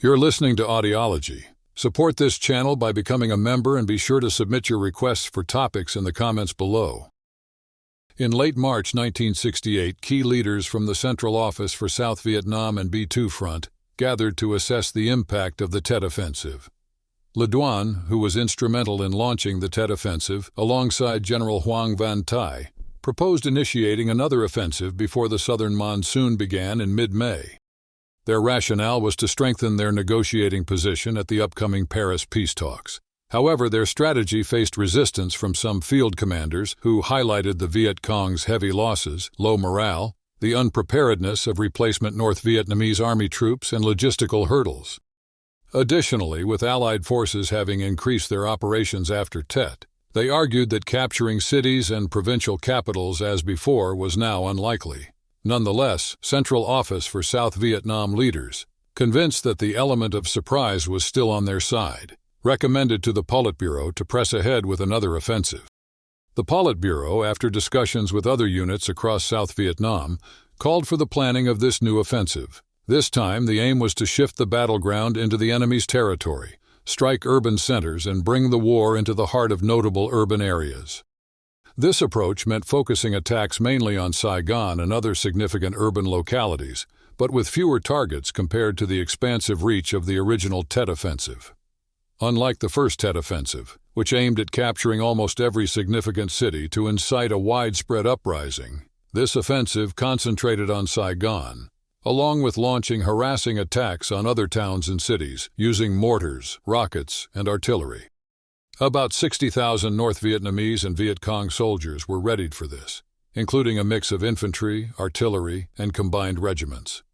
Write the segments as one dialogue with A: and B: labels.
A: You're listening to Audiology. Support this channel by becoming a member and be sure to submit your requests for topics in the comments below. In late March 1968, key leaders from the Central Office for South Vietnam and B-2 Front gathered to assess the impact of the Tet Offensive. Le Duan, who was instrumental in launching the Tet Offensive alongside General Hoang Van Thai, proposed initiating another offensive before the southern monsoon began in mid-May. Their rationale was to strengthen their negotiating position at the upcoming Paris peace talks. However, their strategy faced resistance from some field commanders who highlighted the Viet Cong's heavy losses, low morale, the unpreparedness of replacement North Vietnamese army troops, and logistical hurdles. Additionally, with Allied forces having increased their operations after Tet, they argued that capturing cities and provincial capitals as before was now unlikely. Nonetheless, Central Office for South Vietnam leaders, convinced that the element of surprise was still on their side, recommended to the Politburo to press ahead with another offensive. The Politburo, after discussions with other units across South Vietnam, called for the planning of this new offensive. This time, the aim was to shift the battleground into the enemy's territory, strike urban centers, and bring the war into the heart of notable urban areas. This approach meant focusing attacks mainly on Saigon and other significant urban localities, but with fewer targets compared to the expansive reach of the original Tet Offensive. Unlike the first Tet Offensive, which aimed at capturing almost every significant city to incite a widespread uprising, this offensive concentrated on Saigon, along with launching harassing attacks on other towns and cities using mortars, rockets, and artillery. About 60,000 North Vietnamese and Viet Cong soldiers were readied for this, including a mix of infantry, artillery, and combined regiments.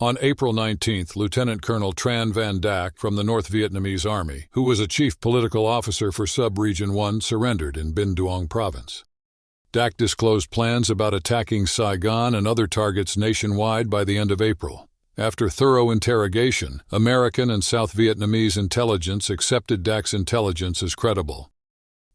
A: On April 19th, Lieutenant Colonel Tran Van Dak from the North Vietnamese Army, who was a chief political officer for Sub-Region 1, surrendered in Binh Duong Province. Dak disclosed plans about attacking Saigon and other targets nationwide by the end of April. After thorough interrogation, American and South Vietnamese intelligence accepted Dak's intelligence as credible.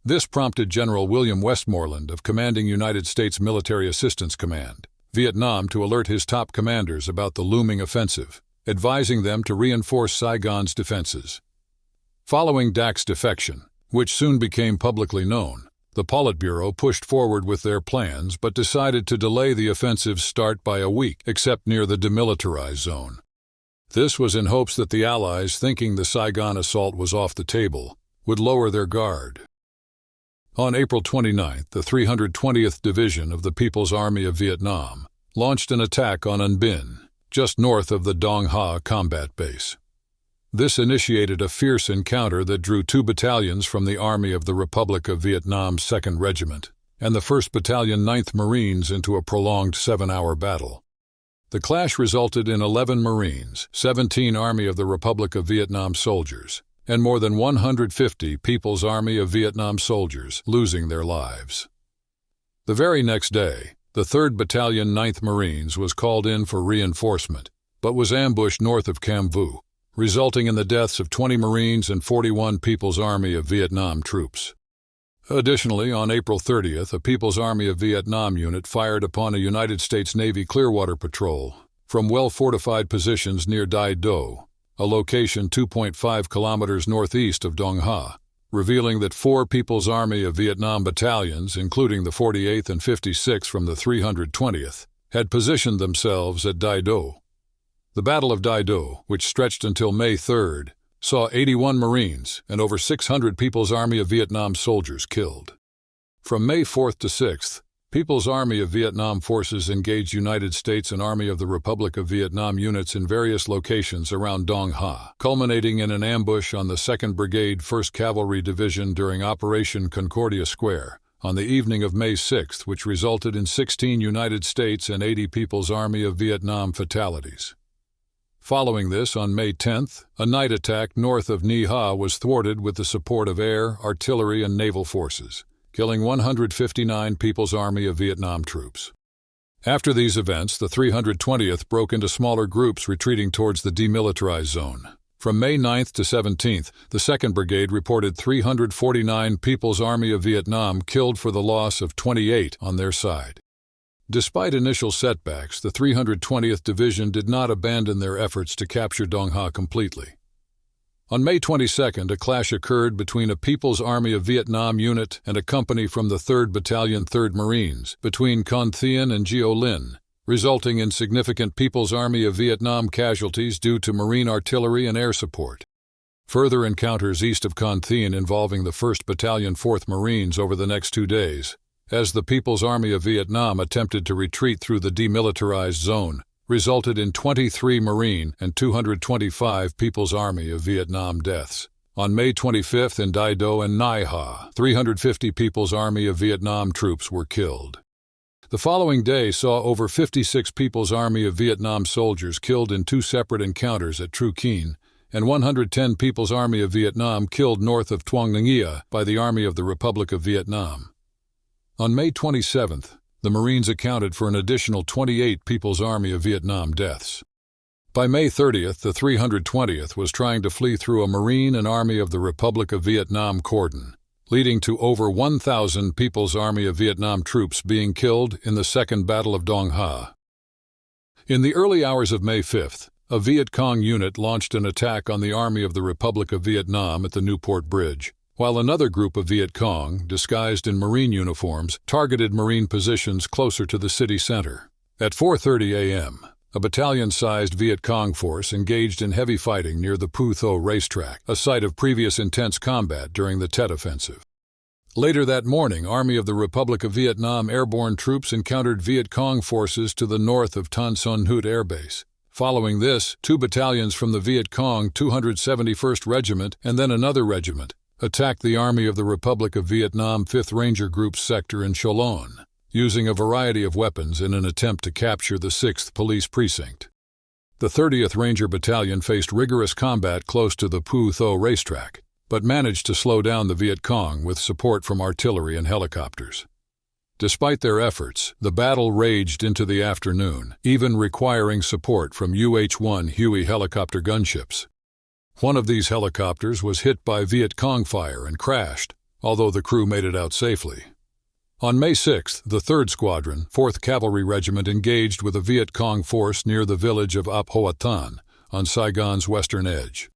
A: This prompted General William Westmoreland of Commanding United States Military Assistance Command, Vietnam, to alert his top commanders about the looming offensive, advising them to reinforce Saigon's defenses. Following Dak's defection, which soon became publicly known, the Politburo pushed forward with their plans but decided to delay the offensive's start by a week, except near the demilitarized zone. This was in hopes that the Allies, thinking the Saigon assault was off the table, would lower their guard. On April 29th, the 320th Division of the People's Army of Vietnam launched an attack on An Binh, just north of the Dong Ha combat base. This initiated a fierce encounter that drew 2 battalions from the Army of the Republic of Vietnam's 2nd Regiment and the 1st Battalion 9th Marines into a prolonged 7-hour battle. The clash resulted in 11 Marines, 17 Army of the Republic of Vietnam soldiers, and more than 150 People's Army of Vietnam soldiers losing their lives. The very next day, the 3rd Battalion 9th Marines was called in for reinforcement, but was ambushed north of Cam Vu, resulting in the deaths of 20 Marines and 41 People's Army of Vietnam troops. Additionally, on April 30th, a People's Army of Vietnam unit fired upon a United States Navy Clearwater patrol from well-fortified positions near Dai Do, a location 2.5 kilometers northeast of Dong Ha, revealing that 4 People's Army of Vietnam battalions, including the 48th and 56th from the 320th, had positioned themselves at Dai Do. The Battle of Dai Do, which stretched until May 3rd, saw 81 Marines and over 600 People's Army of Vietnam soldiers killed. From May 4th to 6th, People's Army of Vietnam forces engaged United States and Army of the Republic of Vietnam units in various locations around Dong Ha, culminating in an ambush on the 2nd Brigade 1st Cavalry Division during Operation Concordia Square on the evening of May 6th, which resulted in 16 United States and 80 People's Army of Vietnam fatalities. Following this, on May 10th, a night attack north of Ny Ha was thwarted with the support of air, artillery, and naval forces, killing 159 People's Army of Vietnam troops. After these events, the 320th broke into smaller groups retreating towards the demilitarized zone. From May 9th to 17th, the 2nd Brigade reported 349 People's Army of Vietnam killed for the loss of 28 on their side. Despite initial setbacks, the 320th Division did not abandon their efforts to capture Dong Ha completely. On May 22, a clash occurred between a People's Army of Vietnam unit and a company from the 3rd Battalion 3rd Marines between Con Thien and Gio Linh, resulting in significant People's Army of Vietnam casualties due to Marine artillery and air support. Further encounters east of Con Thien involving the 1st Battalion 4th Marines over the next 2 days, as the People's Army of Vietnam attempted to retreat through the demilitarized zone, resulted in 23 Marine and 225 People's Army of Vietnam deaths. On May 25 in Dai Do and Nai Ha, 350 People's Army of Vietnam troops were killed. The following day saw over 56 People's Army of Vietnam soldiers killed in 2 separate encounters at Tru Kien, and 110 People's Army of Vietnam killed north of Tuong Ngia by the Army of the Republic of Vietnam. On May 27th, the Marines accounted for an additional 28 People's Army of Vietnam deaths. By May 30th, the 320th was trying to flee through a Marine and Army of the Republic of Vietnam cordon, leading to over 1,000 People's Army of Vietnam troops being killed in the Second Battle of Dong Ha. In the early hours of May 5th, a Viet Cong unit launched an attack on the Army of the Republic of Vietnam at the Newport Bridge, while another group of Viet Cong, disguised in Marine uniforms, targeted Marine positions closer to the city center. At 4:30 a.m., a battalion-sized Viet Cong force engaged in heavy fighting near the Phu Tho racetrack, a site of previous intense combat during the Tet Offensive. Later that morning, Army of the Republic of Vietnam airborne troops encountered Viet Cong forces to the north of Tan Son Nhut Air Base. Following this, 2 battalions from the Viet Cong 271st Regiment and then another regiment attacked the Army of the Republic of Vietnam 5th Ranger Group's sector in Cholon, using a variety of weapons in an attempt to capture the 6th Police Precinct. The 30th Ranger Battalion faced rigorous combat close to the Phu Tho racetrack, but managed to slow down the Viet Cong with support from artillery and helicopters. Despite their efforts, the battle raged into the afternoon, even requiring support from UH-1 Huey helicopter gunships. One of these helicopters was hit by Viet Cong fire and crashed, although the crew made it out safely. On May 6th, the 3rd Squadron, 4th Cavalry Regiment engaged with a Viet Cong force near the village of Ap Hoa Tan, on Saigon's western edge.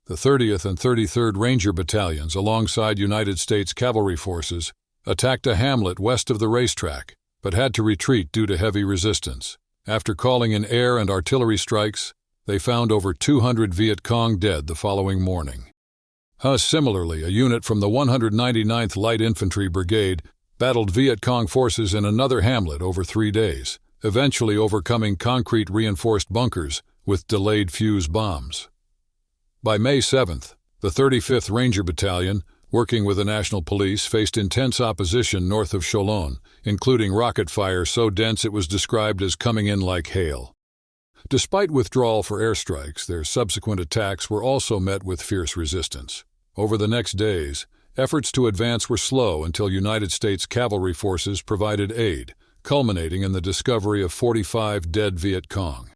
A: The 30th and 33rd Ranger Battalions, alongside United States Cavalry forces, attacked a hamlet west of the racetrack, but had to retreat due to heavy resistance. After calling in air and artillery strikes, they found over 200 Viet Cong dead the following morning. Similarly, a unit from the 199th Light Infantry Brigade battled Viet Cong forces in another hamlet over 3 days, eventually overcoming concrete reinforced bunkers with delayed fuse bombs. By May 7th, the 35th Ranger Battalion, working with the National Police, faced intense opposition north of Cholon, including rocket fire so dense it was described as coming in like hail. Despite withdrawal for airstrikes, their subsequent attacks were also met with fierce resistance. Over the next days, efforts to advance were slow until United States cavalry forces provided aid, culminating in the discovery of 45 dead Viet Cong.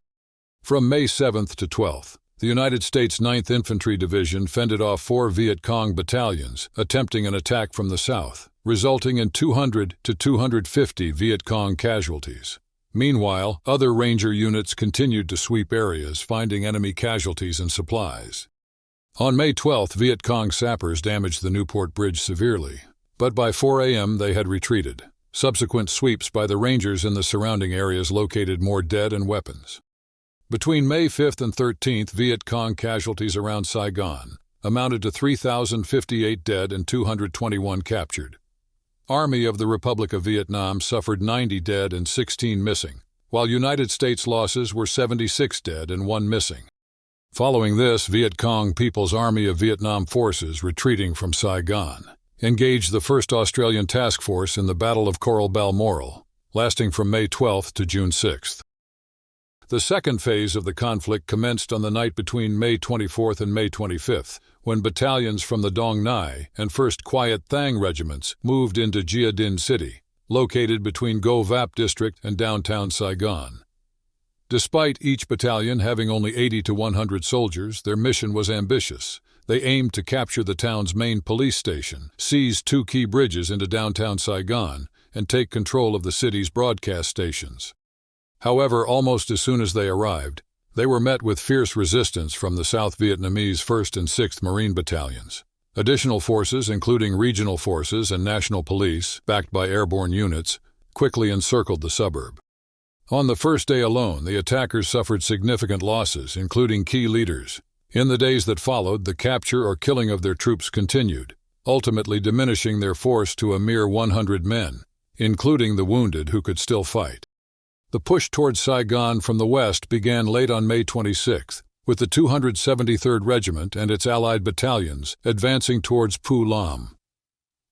A: From May 7th to 12th, the United States 9th Infantry Division fended off 4 Viet Cong battalions, attempting an attack from the south, resulting in 200 to 250 Viet Cong casualties. Meanwhile, other Ranger units continued to sweep areas, finding enemy casualties and supplies. On May 12th, Viet Cong sappers damaged the Newport Bridge severely, but by 4 a.m. they had retreated. Subsequent sweeps by the Rangers in the surrounding areas located more dead and weapons. Between May 5th and 13th, Viet Cong casualties around Saigon amounted to 3,058 dead and 221 captured. Army of the Republic of Vietnam suffered 90 dead and 16 missing, while United States losses were 76 dead and 1 missing. Following this, Viet Cong People's Army of Vietnam forces retreating from Saigon engaged the 1st Australian Task Force in the Battle of Coral Balmoral, lasting from May 12th to June 6th. The second phase of the conflict commenced on the night between May 24th and May 25th, when battalions from the Dong Nai and 1st Quiet Thang regiments moved into Gia Dinh City, located between Go Vap District and downtown Saigon. Despite each battalion having only 80 to 100 soldiers, their mission was ambitious. They aimed to capture the town's main police station, seize 2 key bridges into downtown Saigon, and take control of the city's broadcast stations. However, almost as soon as they arrived, they were met with fierce resistance from the South Vietnamese 1st and 6th Marine Battalions. Additional forces, including regional forces and national police, backed by airborne units, quickly encircled the suburb. On the first day alone, the attackers suffered significant losses, including key leaders. In the days that followed, the capture or killing of their troops continued, ultimately diminishing their force to a mere 100 men, including the wounded who could still fight. The push towards Saigon from the west began late on May 26, with the 273rd Regiment and its allied battalions advancing towards Phu Lam.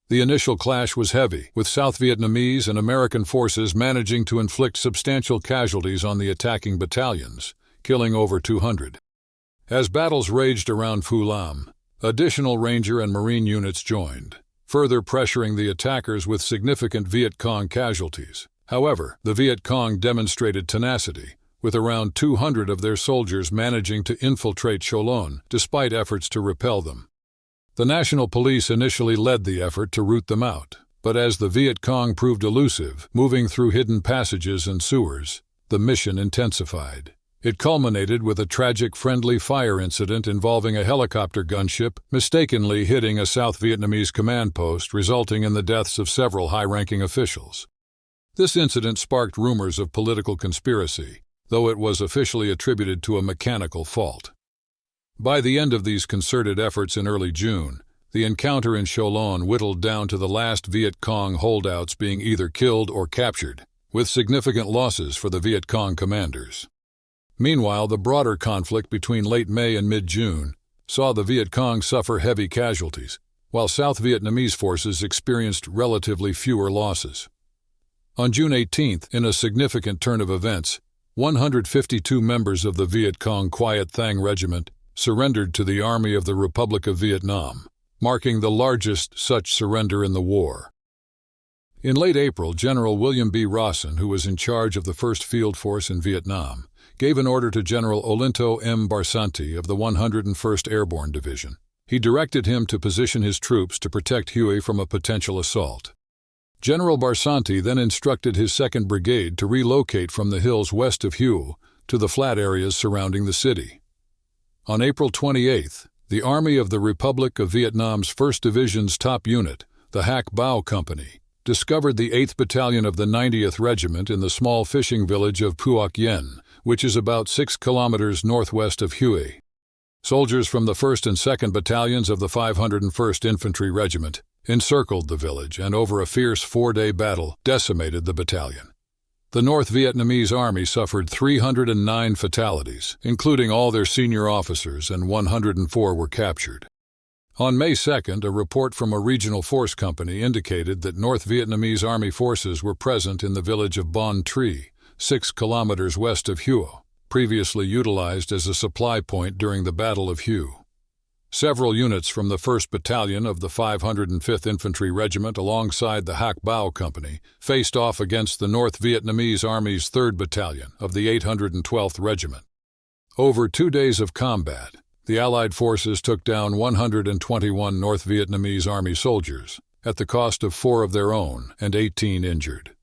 A: The initial clash was heavy, with South Vietnamese and American forces managing to inflict substantial casualties on the attacking battalions, killing over 200. As battles raged around Phu Lam, additional Ranger and Marine units joined, further pressuring the attackers with significant Viet Cong casualties. However, the Viet Cong demonstrated tenacity, with around 200 of their soldiers managing to infiltrate Cholon despite efforts to repel them. The National Police initially led the effort to root them out, but as the Viet Cong proved elusive, moving through hidden passages and sewers, the mission intensified. It culminated with a tragic friendly fire incident involving a helicopter gunship mistakenly hitting a South Vietnamese command post, resulting in the deaths of several high-ranking officials. This incident sparked rumors of political conspiracy, though it was officially attributed to a mechanical fault. By the end of these concerted efforts in early June, the encounter in Cholon whittled down to the last Viet Cong holdouts being either killed or captured, with significant losses for the Viet Cong commanders. Meanwhile, the broader conflict between late May and mid-June saw the Viet Cong suffer heavy casualties, while South Vietnamese forces experienced relatively fewer losses. On June 18, in a significant turn of events, 152 members of the Viet Cong Quoc Thanh Regiment surrendered to the Army of the Republic of Vietnam, marking the largest such surrender in the war. In late April, General William B. Rawson, who was in charge of the 1st Field Force in Vietnam, gave an order to General Olinto M. Barsanti of the 101st Airborne Division. He directed him to position his troops to protect Hue from a potential assault. General Barsanti then instructed his 2nd Brigade to relocate from the hills west of Hue to the flat areas surrounding the city. On April 28, the Army of the Republic of Vietnam's 1st Division's top unit, the Hac Bao Company, discovered the 8th Battalion of the 90th Regiment in the small fishing village of Phuoc Yen, which is about 6 kilometers northwest of Hue. Soldiers from the 1st and 2nd Battalions of the 501st Infantry Regiment encircled the village and over a fierce 4-day battle decimated the battalion. The North Vietnamese Army suffered 309 fatalities, including all their senior officers, and 104 were captured. On May 2nd, a report from a regional force company indicated that North Vietnamese Army forces were present in the village of Bon Tri, 6 kilometers west of Hue, previously utilized as a supply point during the Battle of Hue. Several units from the 1st Battalion of the 505th Infantry Regiment alongside the Hac Bao Company faced off against the North Vietnamese Army's 3rd Battalion of the 812th Regiment. Over 2 days of combat, the Allied forces took down 121 North Vietnamese Army soldiers, at the cost of 4 of their own and 18 injured.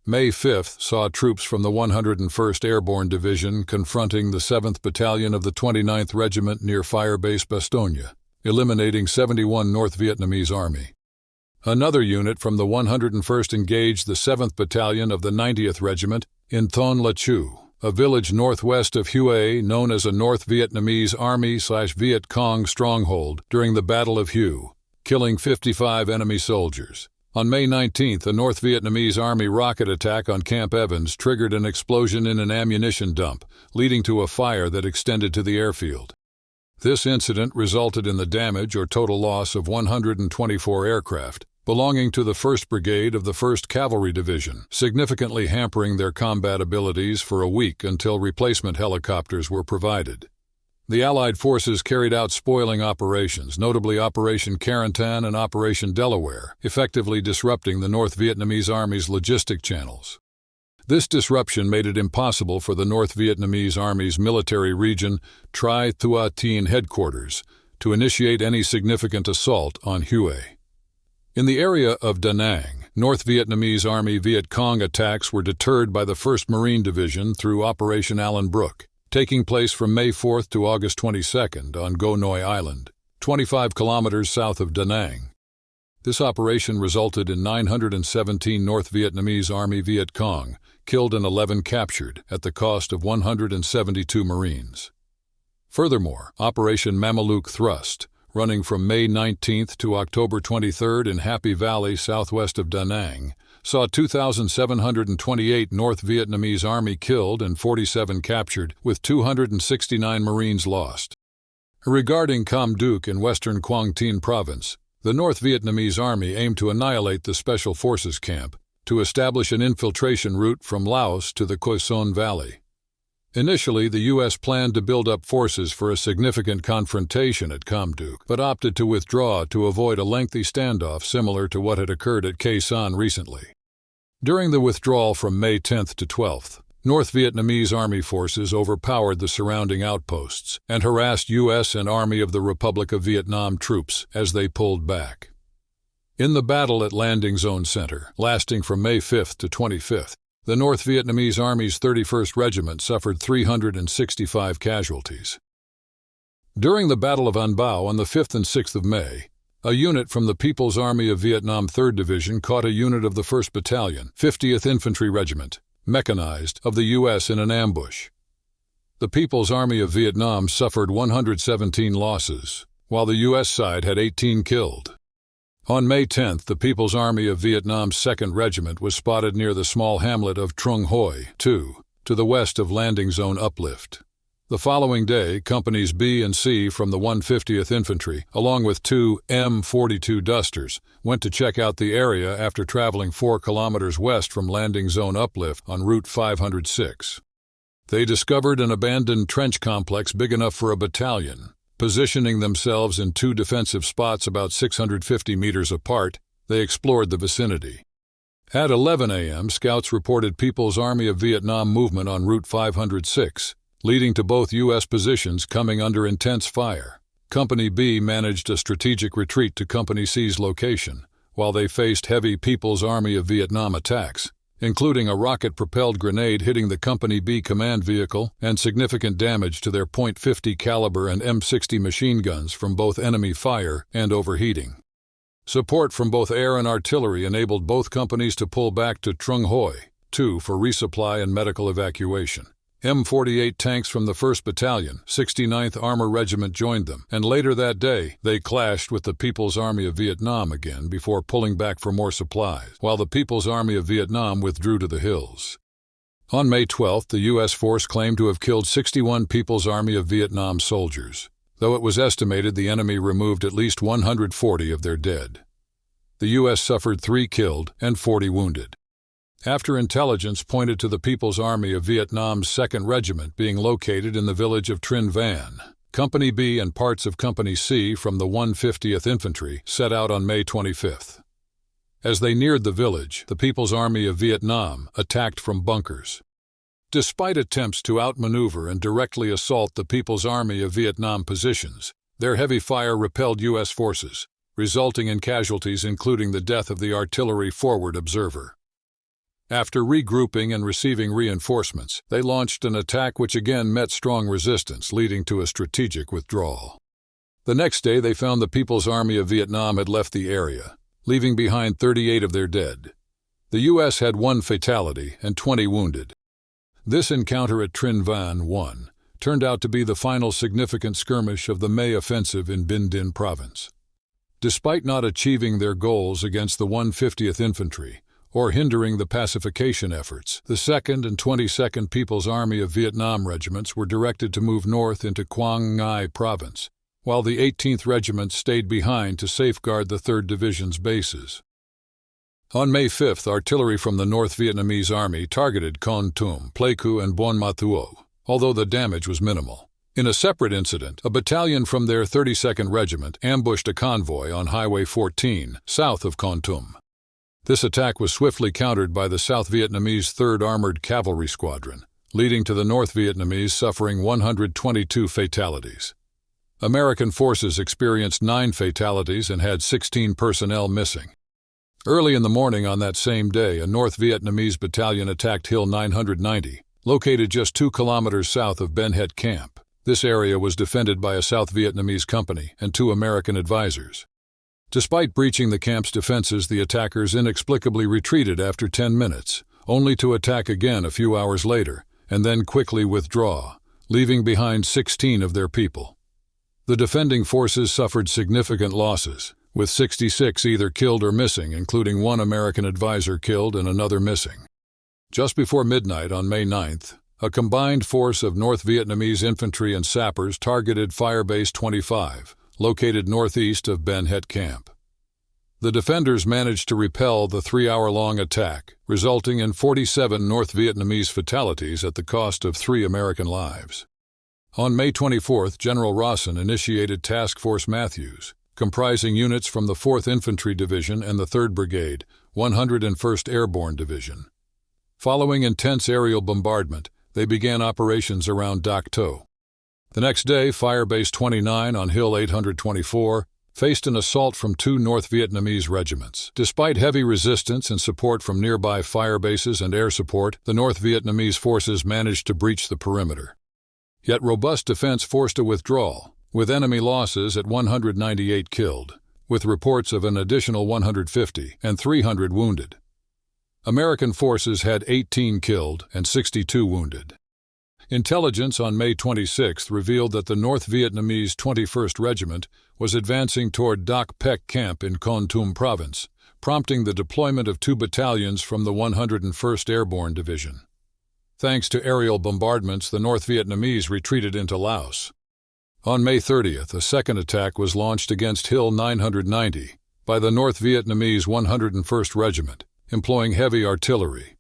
A: May 5th saw troops from the 101st Airborne Division confronting the 7th Battalion of the 29th Regiment near Firebase Bastogne, eliminating 71 North Vietnamese Army. Another unit from the 101st engaged the 7th Battalion of the 90th Regiment in Thon La Chu, a village northwest of Hue known as a North Vietnamese Army/Viet Cong stronghold during the Battle of Hue, killing 55 enemy soldiers. On May 19th, a North Vietnamese Army rocket attack on Camp Evans triggered an explosion in an ammunition dump, leading to a fire that extended to the airfield. This incident resulted in the damage or total loss of 124 aircraft, belonging to the 1st Brigade of the 1st Cavalry Division, significantly hampering their combat abilities for a week until replacement helicopters were provided. The Allied forces carried out spoiling operations, notably Operation Carentan and Operation Delaware, effectively disrupting the North Vietnamese Army's logistic channels. This disruption made it impossible for the North Vietnamese Army's military region Tri Thua Tien headquarters to initiate any significant assault on Hue. In the area of Da Nang, North Vietnamese Army Viet Cong attacks were deterred by the 1st Marine Division through Operation Allen Brook, taking place from May 4th to August 22nd on Go Noi Island, 25 kilometers south of Da Nang. This operation resulted in 917 North Vietnamese Army Viet Cong killed and 11 captured at the cost of 172 Marines. Furthermore, Operation Mameluke Thrust, running from May 19th to October 23rd in Happy Valley southwest of Da Nang, saw 2,728 North Vietnamese Army killed and 47 captured, with 269 Marines lost. Regarding Cam Duc in western Quang Tin Province, the North Vietnamese Army aimed to annihilate the Special Forces camp to establish an infiltration route from Laos to the Coi Son Valley. Initially, the U.S. planned to build up forces for a significant confrontation at Cam Duc, but opted to withdraw to avoid a lengthy standoff similar to what had occurred at Khe Sanh recently. During the withdrawal from May 10th to 12th, North Vietnamese Army forces overpowered the surrounding outposts and harassed U.S. and Army of the Republic of Vietnam troops as they pulled back. In the battle at Landing Zone Center, lasting from May 5th to 25th, the North Vietnamese Army's 31st Regiment suffered 365 casualties. During the Battle of An Bao on the 5th and 6th of May, a unit from the People's Army of Vietnam 3rd Division caught a unit of the 1st Battalion, 50th Infantry Regiment, mechanized, of the U.S. in an ambush. The People's Army of Vietnam suffered 117 losses, while the U.S. side had 18 killed. On May 10th, the People's Army of Vietnam's 2nd Regiment was spotted near the small hamlet of Trung Hoi, to the west of Landing Zone Uplift. The following day, Companies B and C from the 150th Infantry, along with 2 M42 Dusters, went to check out the area after traveling 4 kilometers west from Landing Zone Uplift on Route 506. They discovered an abandoned trench complex big enough for a battalion. Positioning themselves in 2 defensive spots about 650 meters apart, they explored the vicinity. At 11 a.m., scouts reported People's Army of Vietnam movement on Route 506, leading to both U.S. positions coming under intense fire. Company B managed a strategic retreat to Company C's location, while they faced heavy People's Army of Vietnam attacks, including a rocket-propelled grenade hitting the Company B command vehicle and significant damage to their .50 caliber and M60 machine guns from both enemy fire and overheating. Support from both air and artillery enabled both companies to pull back to Trung Hoi, too, for resupply and medical evacuation. M48 tanks from the 1st Battalion, 69th Armor Regiment joined them, and later that day, they clashed with the People's Army of Vietnam again before pulling back for more supplies, while the People's Army of Vietnam withdrew to the hills. On May 12th, the U.S. force claimed to have killed 61 People's Army of Vietnam soldiers, though it was estimated the enemy removed at least 140 of their dead. The U.S. suffered 3 killed and 40 wounded. After intelligence pointed to the People's Army of Vietnam's 2nd Regiment being located in the village of Trinh Van, Company B and parts of Company C from the 150th Infantry set out on May 25th. As they neared the village, the People's Army of Vietnam attacked from bunkers. Despite attempts to outmaneuver and directly assault the People's Army of Vietnam positions, their heavy fire repelled U.S. forces, resulting in casualties including the death of the artillery forward observer. After regrouping and receiving reinforcements, they launched an attack which again met strong resistance, leading to a strategic withdrawal. The next day, they found the People's Army of Vietnam had left the area, leaving behind 38 of their dead. The U.S. had 1 fatality and 20 wounded. This encounter at Trinh Van 1 turned out to be the final significant skirmish of the May Offensive in Binh Dinh Province. Despite not achieving their goals against the 150th Infantry, or hindering the pacification efforts, the 2nd and 22nd People's Army of Vietnam regiments were directed to move north into Quang Ngai Province, while the 18th Regiment stayed behind to safeguard the 3rd Division's bases. On May 5th, artillery from the North Vietnamese Army targeted Con Tum, Pleiku, and Buon Ma Thuo, although the damage was minimal. In a separate incident, a battalion from their 32nd Regiment ambushed a convoy on Highway 14, south of Con Tum. This attack was swiftly countered by the South Vietnamese 3rd Armored Cavalry Squadron, leading to the North Vietnamese suffering 122 fatalities. American forces experienced 9 fatalities and had 16 personnel missing. Early in the morning on that same day, a North Vietnamese battalion attacked Hill 990, located just 2 kilometers south of Ben Het Camp. This area was defended by a South Vietnamese company and 2 American advisors. Despite breaching the camp's defenses, the attackers inexplicably retreated after 10 minutes, only to attack again a few hours later, and then quickly withdraw, leaving behind 16 of their people. The defending forces suffered significant losses, with 66 either killed or missing, including 1 American advisor killed and another missing. Just before midnight on May 9th, a combined force of North Vietnamese infantry and sappers targeted Firebase 25, located northeast of Ben Het Camp. The defenders managed to repel the 3-hour-long attack, resulting in 47 North Vietnamese fatalities at the cost of 3 American lives. On May 24th, General Rawson initiated Task Force Matthews, comprising units from the 4th Infantry Division and the 3rd Brigade, 101st Airborne Division. Following intense aerial bombardment, they began operations around Dak To. The next day, Firebase 29 on Hill 824 faced an assault from 2 North Vietnamese regiments. Despite heavy resistance and support from nearby fire bases and air support, the North Vietnamese forces managed to breach the perimeter. Yet robust defense forced a withdrawal, with enemy losses at 198 killed, with reports of an additional 150 and 300 wounded. American forces had 18 killed and 62 wounded. Intelligence on May 26 revealed that the North Vietnamese 21st Regiment was advancing toward Dak Pek Camp in Kon Tum Province, prompting the deployment of 2 battalions from the 101st Airborne Division. Thanks to aerial bombardments, the North Vietnamese retreated into Laos. On May 30th, a second attack was launched against Hill 990 by the North Vietnamese 101st Regiment, employing heavy artillery.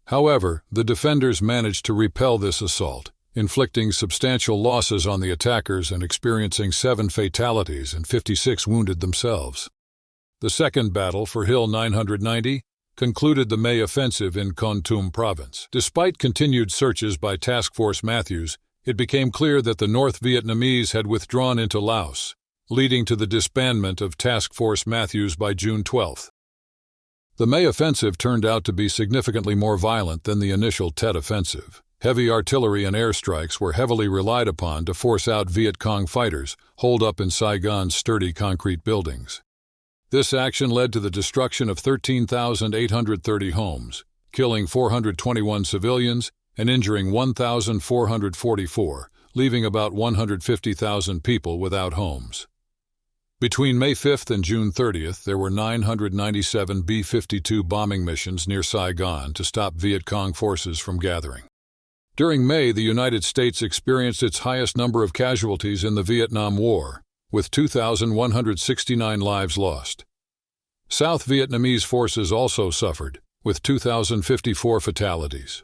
A: However, the defenders managed to repel this assault, inflicting substantial losses on the attackers and experiencing 7 fatalities and 56 wounded themselves. The second battle for Hill 990 concluded the May Offensive in Kon Tum Province. Despite continued searches by Task Force Matthews, it became clear that the North Vietnamese had withdrawn into Laos, leading to the disbandment of Task Force Matthews by June 12. The May Offensive turned out to be significantly more violent than the initial Tet Offensive. Heavy artillery and airstrikes were heavily relied upon to force out Viet Cong fighters holed up in Saigon's sturdy concrete buildings. This action led to the destruction of 13,830 homes, killing 421 civilians and injuring 1,444, leaving about 150,000 people without homes. Between May 5th and June 30th, there were 997 B-52 bombing missions near Saigon to stop Viet Cong forces from gathering. During May, the United States experienced its highest number of casualties in the Vietnam War, with 2,169 lives lost. South Vietnamese forces also suffered, with 2,054 fatalities.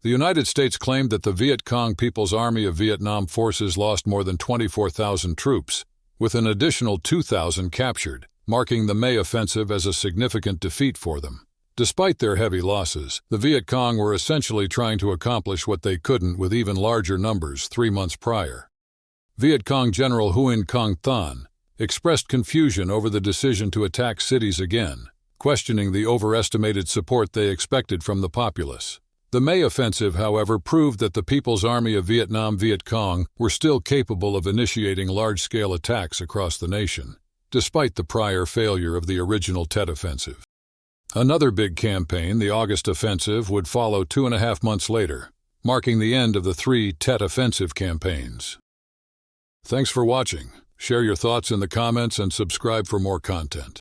A: The United States claimed that the Viet Cong People's Army of Vietnam forces lost more than 24,000 troops, with an additional 2,000 captured, marking the May Offensive as a significant defeat for them. Despite their heavy losses, the Viet Cong were essentially trying to accomplish what they couldn't with even larger numbers 3 months prior. Viet Cong General Huyen Cong Thanh expressed confusion over the decision to attack cities again, questioning the overestimated support they expected from the populace. The May Offensive, however, proved that the People's Army of Vietnam Viet Cong were still capable of initiating large-scale attacks across the nation, despite the prior failure of the original Tet Offensive. Another big campaign, the August Offensive, would follow 2.5 months later, marking the end of the 3 Tet Offensive campaigns. Thanks for watching. Share your thoughts in the comments and subscribe for more content.